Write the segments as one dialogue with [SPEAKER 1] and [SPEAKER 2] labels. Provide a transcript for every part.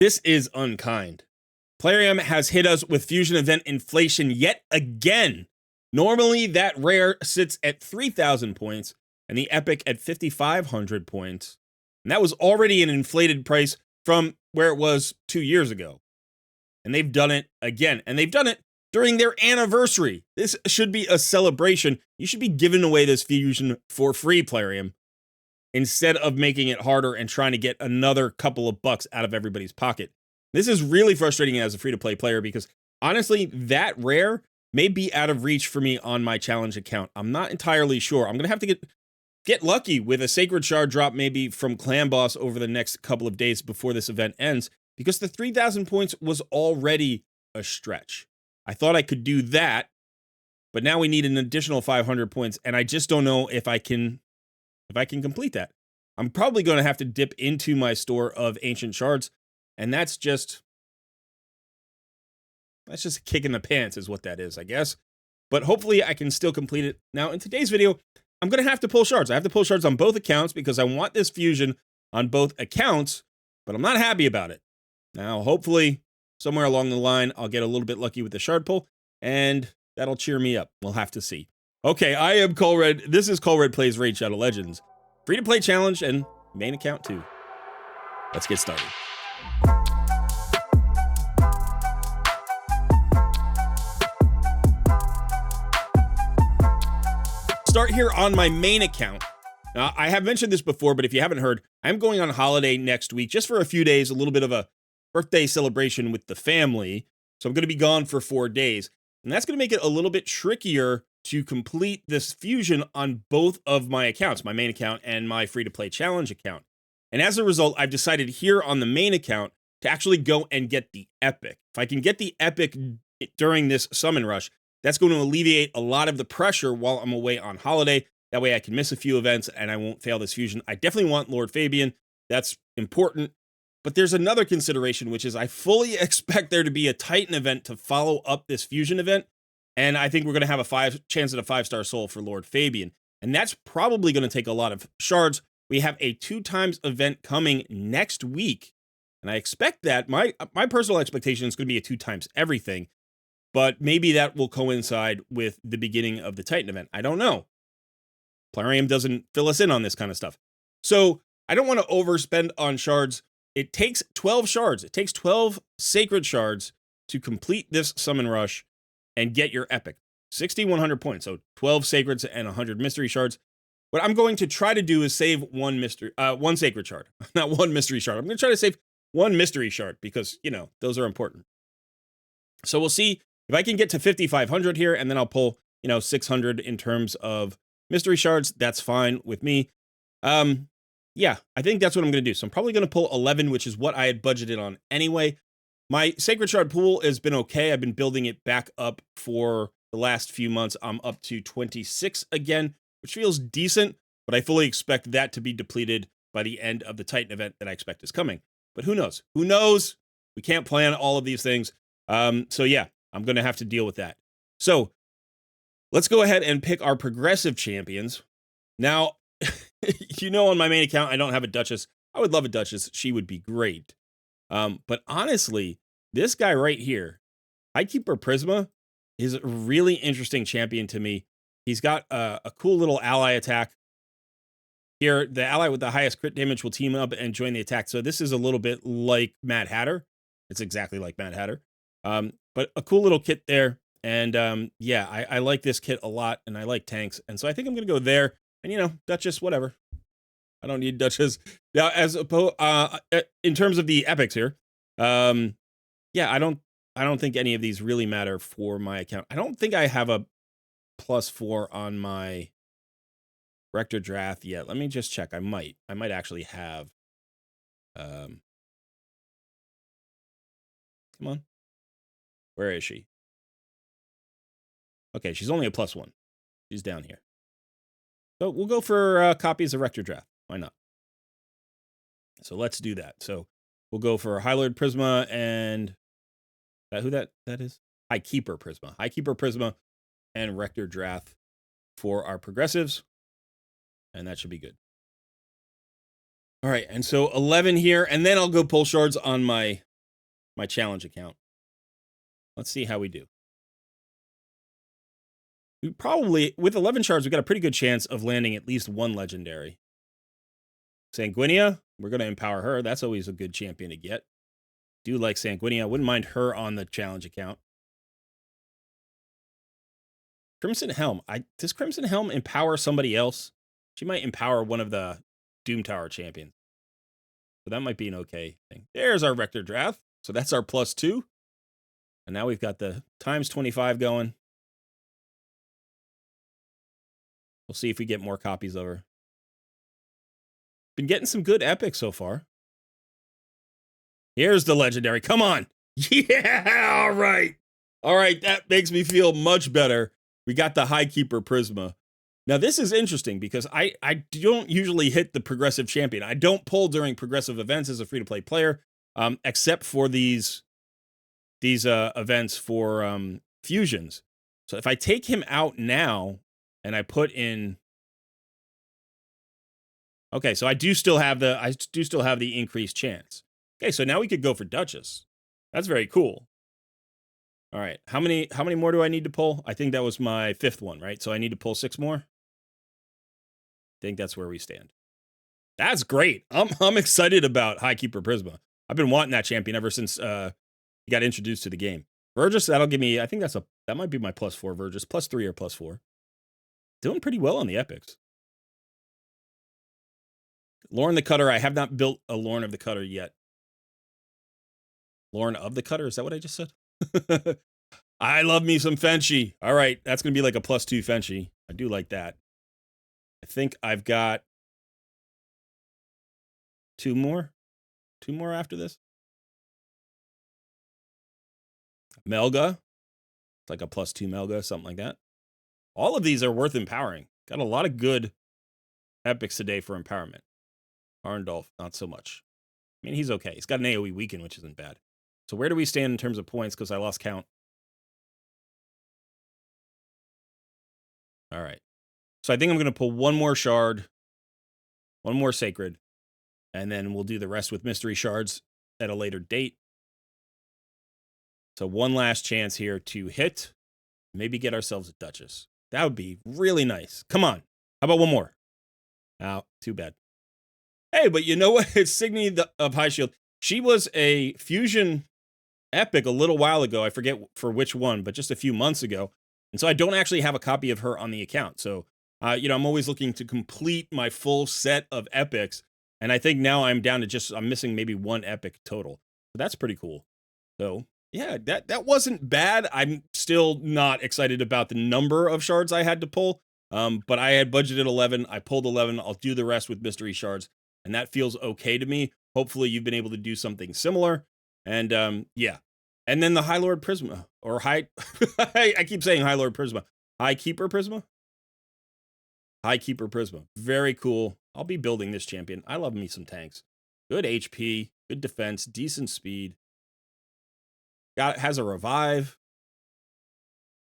[SPEAKER 1] This is unkind. Plarium has hit us with fusion event inflation yet again. Normally, that rare sits at 3,000 points and the epic at 5,500 points. And that was already an inflated price from where it was 2 years ago. And they've done it again. And they've done it during their anniversary. This should be a celebration. You should be giving away this fusion for free, Plarium, instead of making it harder and trying to get another couple of bucks out of everybody's pocket. This is really frustrating as a free-to-play player because, honestly, that rare may be out of reach for me on my challenge account. I'm not entirely sure. I'm going to have to get lucky with a Sacred Shard drop maybe from Clan Boss over the next couple of days before this event ends, because the 3,000 points was already a stretch. I thought I could do that, but now we need an additional 500 points, and I just don't know if I can complete that. I'm probably going to have to dip into my store of ancient shards, and that's just a kick in the pants is what that is, I guess. But hopefully I can still complete it. Now, in today's video, I'm going to have to pull shards. I have to pull shards on both accounts because I want this fusion on both accounts, but I'm not happy about it. Now, hopefully, somewhere along the line, I'll get a little bit lucky with the shard pull, and that'll cheer me up. We'll have to see. Okay, I am Colred. This is Colred Plays Raid Shadow Legends. Free-to-play challenge and main account too. Let's get started. Start here on my main account. Now, I have mentioned this before, but if you haven't heard, I'm going on holiday next week, just for a few days, a little bit of a birthday celebration with the family. So I'm going to be gone for 4 days, and that's going to make it a little bit trickier to complete this fusion on both of my accounts, my main account and my free-to-play challenge account. And as a result, I've decided here on the main account to actually go and get the epic. If I can get the epic during this summon rush, that's going to alleviate a lot of the pressure while I'm away on holiday. That way I can miss a few events and I won't fail this fusion. I definitely want Lord Fabian. That's important. But there's another consideration, which is I fully expect there to be a Titan event to follow up this fusion event. And I think we're going to have a chance at a 5-star soul for Lord Fabian. And that's probably going to take a lot of shards. We have a 2x event coming next week. And I expect that my personal expectation is going to be a 2x everything. But maybe that will coincide with the beginning of the Titan event. I don't know. Plarium doesn't fill us in on this kind of stuff. So I don't want to overspend on shards. It takes 12 shards. It takes 12 sacred shards to complete this summon rush and get your epic. 6,100 points. So 12 sacreds and 100 mystery shards. What I'm going to try to do is save one sacred shard. Not one mystery shard. I'm going to try to save one mystery shard because, you know, those are important. So we'll see if I can get to 5,500 here, and then I'll pull, 600 in terms of mystery shards. That's fine with me. Yeah, I think that's what I'm going to do. So I'm probably going to pull 11, which is what I had budgeted on anyway. My sacred shard pool has been okay. I've been building it back up for the last few months. I'm up to 26 again, which feels decent, but I fully expect that to be depleted by the end of the Titan event that I expect is coming. But who knows? Who knows? We can't plan all of these things. So yeah, I'm going to have to deal with that. So let's go ahead and pick our progressive champions. Now, on my main account, I don't have a Duchess. I would love a Duchess. She would be great. But honestly, this guy right here, Highkeeper Prisma, is a really interesting champion to me. He's got a cool little ally attack. Here, the ally with the highest crit damage will team up and join the attack. So this is a little bit like Mad Hatter. It's exactly like Mad Hatter. But a cool little kit there. And yeah, I like this kit a lot, and I like tanks. And so I think I'm going to go there. And, Duchess, whatever. I don't need Duchess. Now, as opposed, in terms of the epics here, yeah, I don't think any of these really matter for my account. I don't think I have a +4 on my Rector Drath yet. Let me just check. I might actually have. Come on. Where is she? Okay, she's only a +1. She's down here. So we'll go for copies of Rector Drath. Why not? So let's do that. So we'll go for High Lord Prisma and who that is? Highkeeper Prisma. Highkeeper Prisma and Rector Drath for our progressives. And that should be good. All right, and so 11 here, and then I'll go pull shards on my my challenge account. Let's see how we do. We probably, with 11 shards, we got a pretty good chance of landing at least one legendary. Sanguinia, we're going to empower her. That's always a good champion to get. Do like Sanguinia. Wouldn't mind her on the challenge account. Crimson Helm. Does Crimson Helm empower somebody else? She might empower one of the Doom Tower champions. So that might be an okay thing. There's our Rector Drath. So that's our +2. And now we've got the times 25 going. We'll see if we get more copies of her. Been getting some good epics so far. Here's the legendary. Come on. Yeah, all right. All right, that makes me feel much better. We got the Highkeeper Prisma. Now, this is interesting because I don't usually hit the progressive champion. I don't pull during progressive events as a free-to-play player, except for these events for fusions. So if I take him out now and I put in... Okay, so I do still have the increased chance. Okay, so now we could go for Duchess. That's very cool. All right, how many more do I need to pull? I think that was my 5th one, right? So I need to pull 6 more. I think that's where we stand. That's great. I'm excited about Highkeeper Prisma. I've been wanting that champion ever since he got introduced to the game. Vergis, that'll give me, I think that might be my +4 Vergis, +3 or +4. Doing pretty well on the epics. Lorn the Cutter, I have not built a Lorn of the Cutter yet. Lorn of the Cutter, is that what I just said? I love me some Fenchie. All right, that's going to be like a +2 Fenchie. I do like that. I think I've got 2 more. 2 more after this. Melga. It's like a +2 Melga, something like that. All of these are worth empowering. Got a lot of good epics today for empowerment. Arndolf, not so much. I mean, he's okay. He's got an AoE weaken, which isn't bad. So where do we stand in terms of points? Because I lost count. All right. So I think I'm going to pull 1 more shard, 1 more sacred, and then we'll do the rest with mystery shards at a later date. So one last chance here to hit, maybe get ourselves a Duchess. That would be really nice. Come on. How about 1 more? Oh, too bad. Hey, but you know what? It's Signy of High Shield. She was a fusion epic a little while ago. I forget for which one, but just a few months ago. And so I don't actually have a copy of her on the account. So, I'm always looking to complete my full set of epics. And I think now I'm down to I'm missing maybe 1 epic total. So that's pretty cool. So, yeah, that wasn't bad. I'm still not excited about the number of shards I had to pull. But I had budgeted 11. I pulled 11. I'll do the rest with mystery shards. And that feels okay to me. Hopefully you've been able to do something similar. And yeah. And then the High Lord Prisma. Or High... I keep saying High Lord Prisma. Highkeeper Prisma? Highkeeper Prisma. Very cool. I'll be building this champion. I love me some tanks. Good HP. Good defense. Decent speed. Has a revive.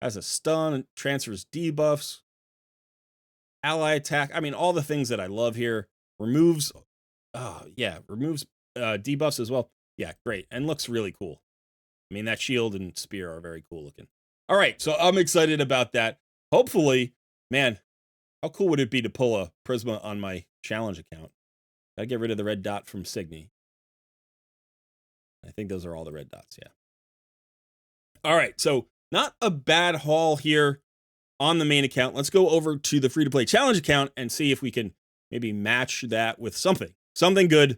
[SPEAKER 1] Has a stun. Transfers debuffs. Ally attack. I mean, all the things that I love here. Removes, removes debuffs as well. Yeah, great. And looks really cool. I mean, that shield and spear are very cool looking. All right, so I'm excited about that. Hopefully, man, how cool would it be to pull a Prisma on my challenge account? Gotta get rid of the red dot from Signy. I think those are all the red dots, yeah. All right, so not a bad haul here on the main account. Let's go over to the free-to-play challenge account and see if we can maybe match that with something good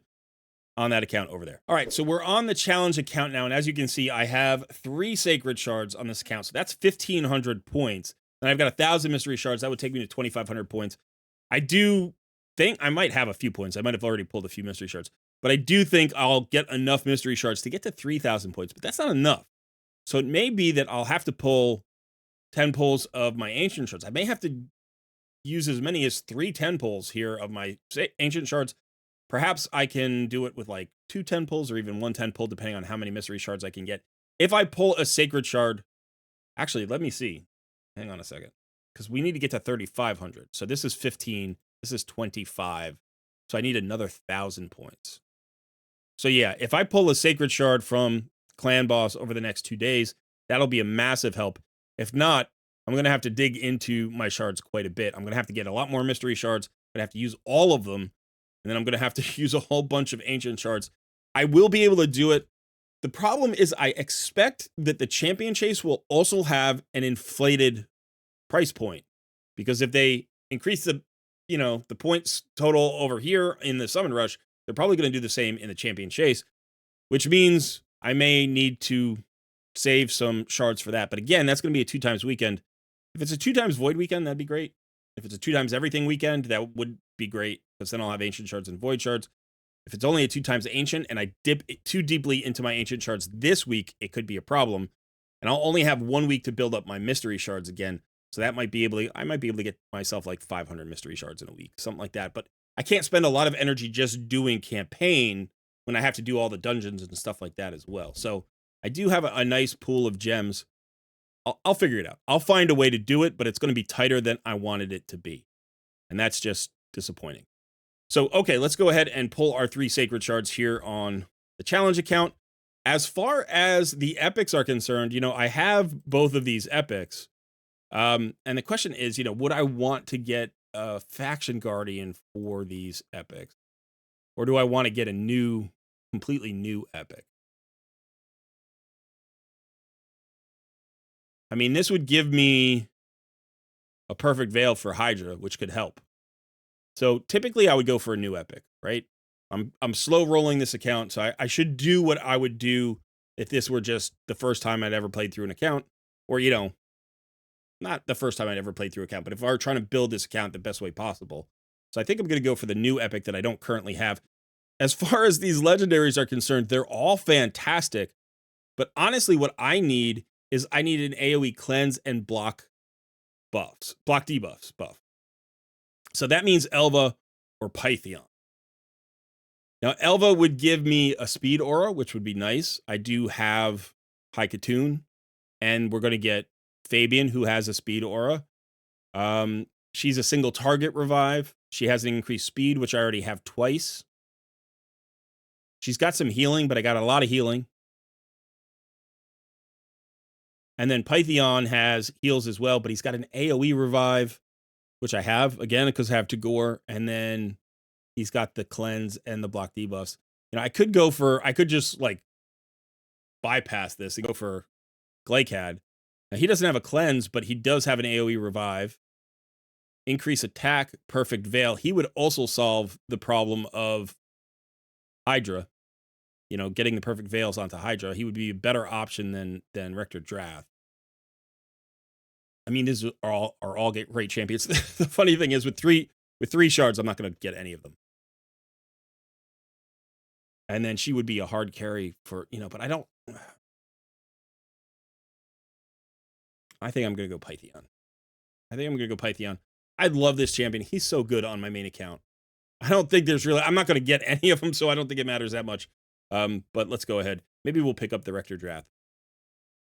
[SPEAKER 1] on that account over there. All right, so we're on the challenge account now, and as you can see, I have 3 sacred shards on this account, so that's 1,500 points. And I've got 1,000 mystery shards. That would take me to 2,500 points. I do think I might have a few points. I might have already pulled a few mystery shards, but I do think I'll get enough mystery shards to get to 3,000 points, but that's not enough. So it may be that I'll have to pull 10 pulls of my ancient shards. I may have to use as many as 3 10 pulls here of my ancient shards. Perhaps I can do it with like 2 10 pulls or even 1 10 pull, depending on how many mystery shards I can get. If I pull a sacred shard, actually, let me see. Hang on a second, because we need to get to 3,500. So this is 15. This is 25. So I need another 1,000 points. So yeah, if I pull a sacred shard from clan boss over the next 2 days. That'll be a massive help. If not, I'm going to have to dig into my shards quite a bit. I'm going to have to get a lot more mystery shards. I'm going to have to use all of them. And then I'm going to have to use a whole bunch of ancient shards. I will be able to do it. The problem is I expect that the champion chase will also have an inflated price point. Because if they increase the, the points total over here in the Summon Rush, they're probably going to do the same in the champion chase, which means I may need to save some shards for that. But again, that's going to be a 2 times weekend. If it's a 2 times void weekend, that'd be great. If it's a 2 times everything weekend, that would be great, because then I'll have ancient shards and void shards. If it's only a 2 times ancient and I dip too deeply into my ancient shards this week, it could be a problem. And I'll only have 1 week to build up my mystery shards again. So that might be able to, I might be able to get myself like 500 mystery shards in a week, something like that. But I can't spend a lot of energy just doing campaign when I have to do all the dungeons and stuff like that as well. So I do have a nice pool of gems. I'll figure it out. I'll find a way to do it, but it's going to be tighter than I wanted it to be. And that's just disappointing. So, okay, let's go ahead and pull our 3 sacred shards here on the challenge account. As far as the epics are concerned, I have both of these epics. And the question is, would I want to get a faction guardian for these epics? Or do I want to get a completely new epic? I mean, this would give me a perfect veil for Hydra, which could help. So typically I would go for a new epic, right? I'm slow rolling this account, so I should do what I would do if this were just the first time I'd ever played through an account. Or, not the first time I'd ever played through an account, but if I were trying to build this account the best way possible. So I think I'm going to go for the new epic that I don't currently have. As far as these legendaries are concerned, they're all fantastic. But honestly, what I need is I need an AoE cleanse and block debuffs buff. So that means Elva or Pythion. Now, Elva would give me a speed aura, which would be nice. I do have High Katoon, and we're going to get Fabian, who has a speed aura. She's a single target revive. She has an increased speed, which I already have twice. She's got some healing, but I got a lot of healing. And then Pythion has heals as well, but he's got an AoE revive, which I have, again, because I have Tagore. And then he's got the cleanse and the block debuffs. I could just like bypass this and go for Glycad. Now, he doesn't have a cleanse, but he does have an AoE revive. Increase attack, perfect veil. He would also solve the problem of Hydra. Getting the perfect veils onto Hydra. He would be a better option than Rector Drath. I mean, these are all great champions. The funny thing is, with three shards, I'm not going to get any of them. And then she would be a hard carry for, but I don't. I think I'm going to go Pythion. I love this champion. He's so good on my main account. I don't think I'm not going to get any of them, so I don't think it matters that much. But let's go ahead. Maybe we'll pick up the Rector Drath.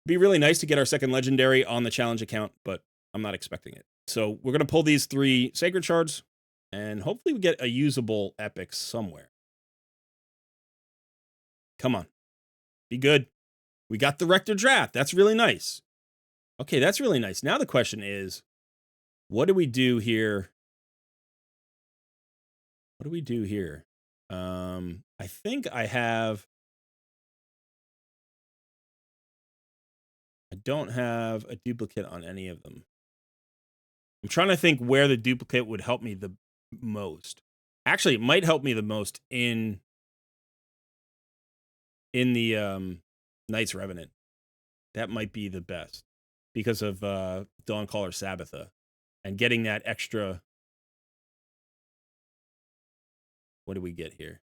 [SPEAKER 1] Be really nice to get our second legendary on the challenge account, but I'm not expecting it. So we're going to pull these 3 sacred shards, and hopefully we get a usable epic somewhere. Come on. Be good. We got the Rector Drath. That's really nice. Okay, that's really nice. Now the question is, what do we do here? I think I don't have a duplicate on any of them. I'm trying to think where the duplicate would help me the most. Actually, it might help me the most in the Knights Revenant. That might be the best because of Dawncaller Sabbatha and getting that extra. What do we get here?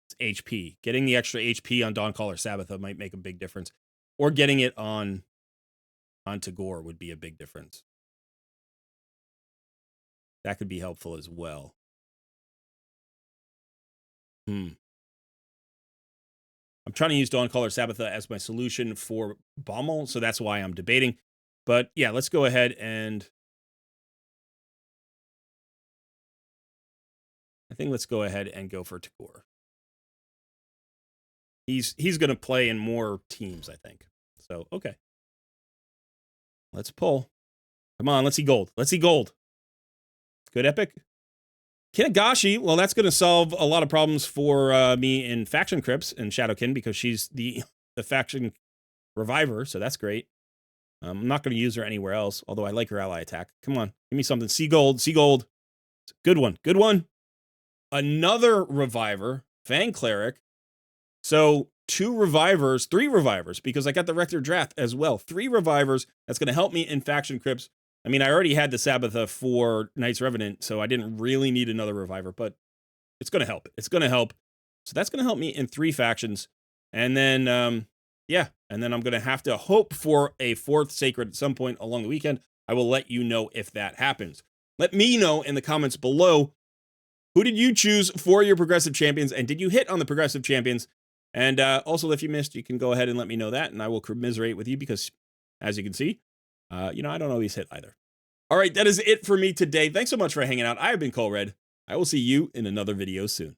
[SPEAKER 1] It's HP. Getting the extra HP on Dawncaller Sabbatha might make a big difference. Or getting it on Tagore would be a big difference. That could be helpful as well. I'm trying to use Dawncaller Sabbatha as my solution for Bommel, so that's why I'm debating. But yeah, let's go ahead and let's go for Tagore. He's going to play in more teams, I think. So, okay. Let's pull. Come on, let's see gold. Let's see gold. Good epic. Kinagashi, well, that's going to solve a lot of problems for me in Faction Crypts and Shadowkin because she's the faction reviver, so that's great. I'm not going to use her anywhere else, although I like her ally attack. Come on, give me something. See gold, see gold. Good one, good one. Another reviver, Fang Cleric. So 2 revivers, 3 revivers, because I got the Rector Draft as well. 3 revivers. That's going to help me in Faction Crypts. I mean, I already had the Sabbatha for Knights Revenant, so I didn't really need another reviver, but it's going to help. It's going to help. So that's going to help me in 3 factions. And then, yeah, and then I'm going to have to hope for a 4th Sacred at some point along the weekend. I will let you know if that happens. Let me know in the comments below, who did you choose for your progressive champions, and did you hit on the progressive champions? And also, if you missed, you can go ahead and let me know that, and I will commiserate with you because, as you can see, you know, I don't always hit either. All right, that is it for me today. Thanks so much for hanging out. I have been Cole Red. I will see you in another video soon.